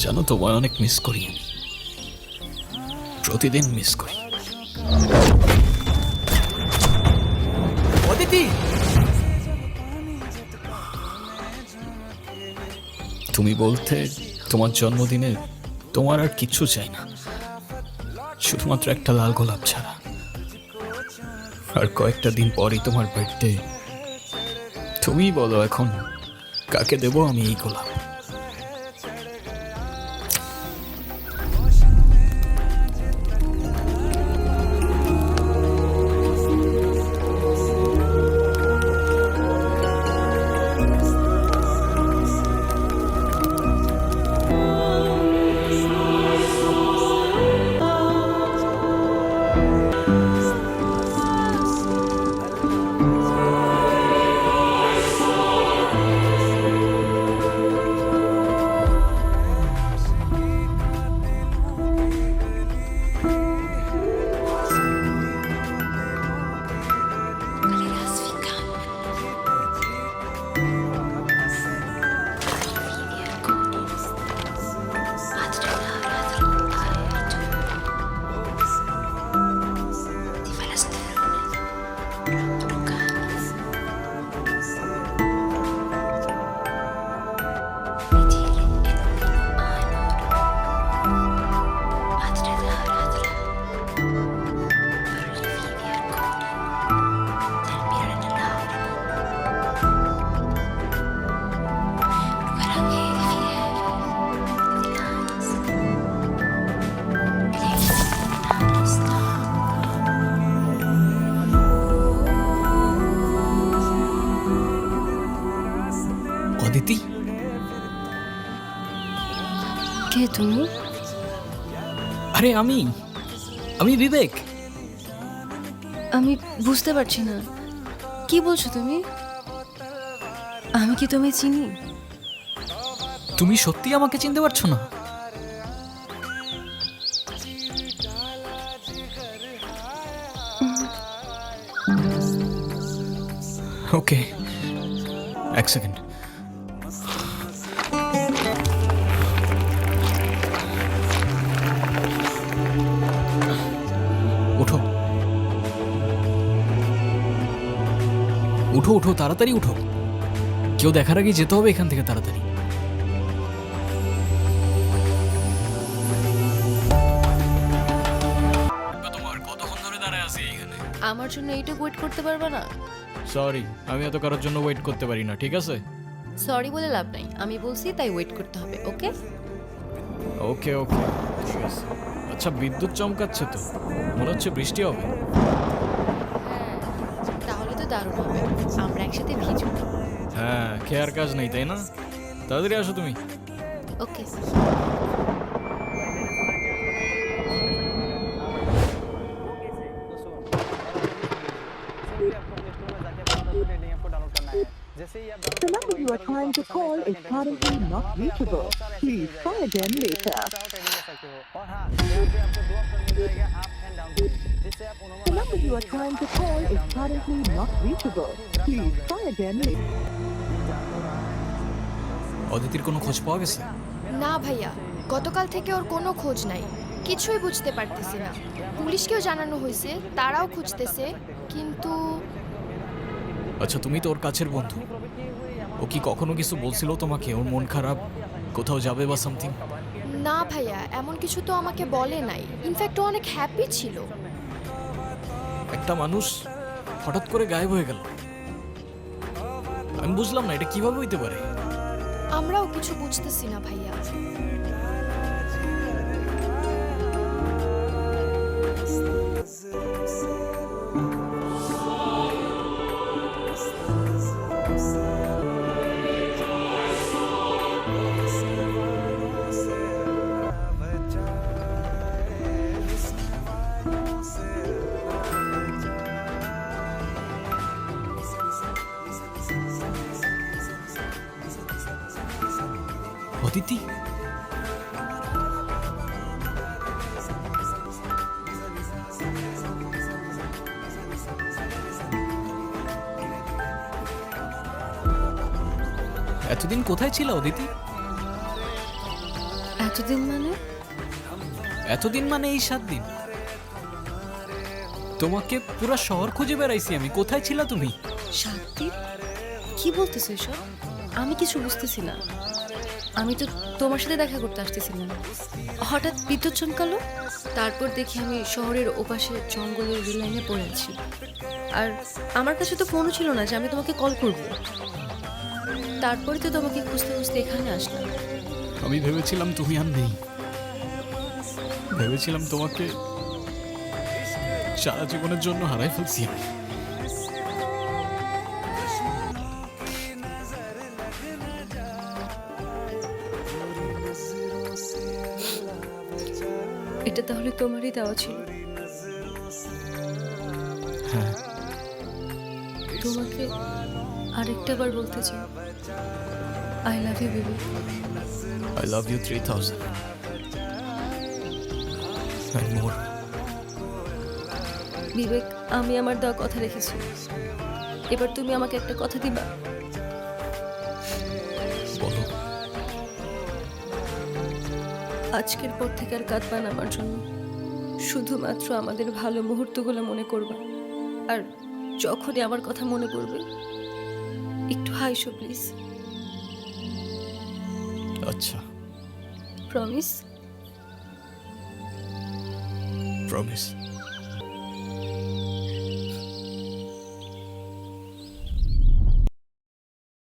জানো তোমায় অনেক মিস করি, প্রতিদিন মিস করি। অদিতি, তুমি বলতে তোমার জন্মদিনে তোমার আর কিচ্ছু চাই না, শুধুমাত্র একটা লাল গোলাপ ছাড়া। আর কয়েকটা দিন পরই তোমার বার্থডে। তুমিই বলো এখন কাকে দেবো আমি এই গোলাপ? অদিতি, কে তুমি? আরে আমি আমি বিবেক। আমি বুঝতে পারছি না, কি বলছো তুমি? আমি কি তুমি চিনি? তুমি সত্যি আমাকে চিনতে পারছো না? ওকে, এক সেকেন্ড। উঠো উঠো উঠো, তাড়াতাড়ি উঠো, কেউ দেখার আগে যেতে হবে এখান থেকে তাড়াতাড়ি। তোমার কতক্ষণ ধরে দাঁড়ায় আছি এখানে? আমার জন্য এইটুকু ওয়েট করতে পারবে না? সরি, আমি এত কারোর জন্য ওয়েট করতে পারি না, ঠিক আছে? সরি বলে লাভ নাই, আমি বলছি তাই ওয়েট করতে হবে। ওকে ওকে ওকে, ঠিক আছে। আচ্ছা, বিদ্যুৎ চমকাচ্ছে তো, মনে হচ্ছে বৃষ্টি হবে। তাহলে তো দারুণ হবে, আমরা একসাথে ভিজব। হ্যাঁ, খেয়ার কাজ নেই তাই না? তাড়াতাড়ি আসো তুমি। ওকে The number you are trying to call is currently not reachable. Please try again later. The number you are trying to call is currently not reachable. Please try again later. অদিতির কোনো খোঁজ পাওয়া গেছে? না ভাইয়া, গতকাল থেকে ওর কোনো খোঁজ নাই, কিছুই বুঝতে পারতেছি না। পুলিশকেও জানানো হয়েছে, তারাও খুঁজতেছে, কিন্তু আচ্ছা, তুমি তো ওর কাছের বন্ধু, ও কি কখনো কিছু বলছিল তোমাকে? ওর মন খারাপ, কোথাও যাবে বা সামথিং? না ভাইয়া, এমন কিছু তো আমাকে বলে নাই। ইনফ্যাক্ট ও অনেক হ্যাপি ছিল। একটা মানুষ হঠাৎ করে গায়েব হয়ে গেল, আমি বুঝলাম না এটা কিভাবে হইতে পারে। আমরাও কিছু বুঝতেছি না ভাইয়া। অদিতি, এতদিন কোথায় ছিল অদিতি? এতদিন মানে? এতদিন মানে এই 7 দিন। তোমাকে পুরো শহর খুঁজে বেড়াইছি আমি, কোথায় ছিলা তুমি? 7 দিন? কি বলতেছো এসব? আমি কিছু বুঝতেছি না। আমি তো তোমার সাথে দেখা করতে আসতেছিলাম, হঠাৎ বিদ্যুৎ চমকালো। তারপর দেখি আমি শহরের ওপাশে জঙ্গলের রেল লাইনে পড়ে আছি। আর আমার কাছে তো ফোনও ছিল না যে আমি তোমাকে কল করব। তারপরে তো তোমাকে খুঁজতে খুঁজতে এখানে আসলাম। আমি ভেবেছিলাম তুমি আর নেই, ভেবেছিলাম তোমাকে সারা জীবনের জন্য হারাই ফেলছি আমি। এটা তাহলে তোমারই দেওয়া ছিল? হ্যাঁ, তোমাকে আরেকটা বার বলতে চাই, I love you baby. I love you 3000 and more. Vivek, আমি আমার দেওয়া কথা রেখেছি। এবার তুমি আমাকে একটা কথা দিবা? বলো। আজকের পর থেকে আর কাঁদবা না আমার জন্য, শুধুমাত্র আমাদের ভালো মুহূর্তগুলো মনে করবা। আর যখনই আমার কথা মনে পড়বে একটু হাইসো প্লিজ। আচ্ছা, প্রমিস? প্রমিস।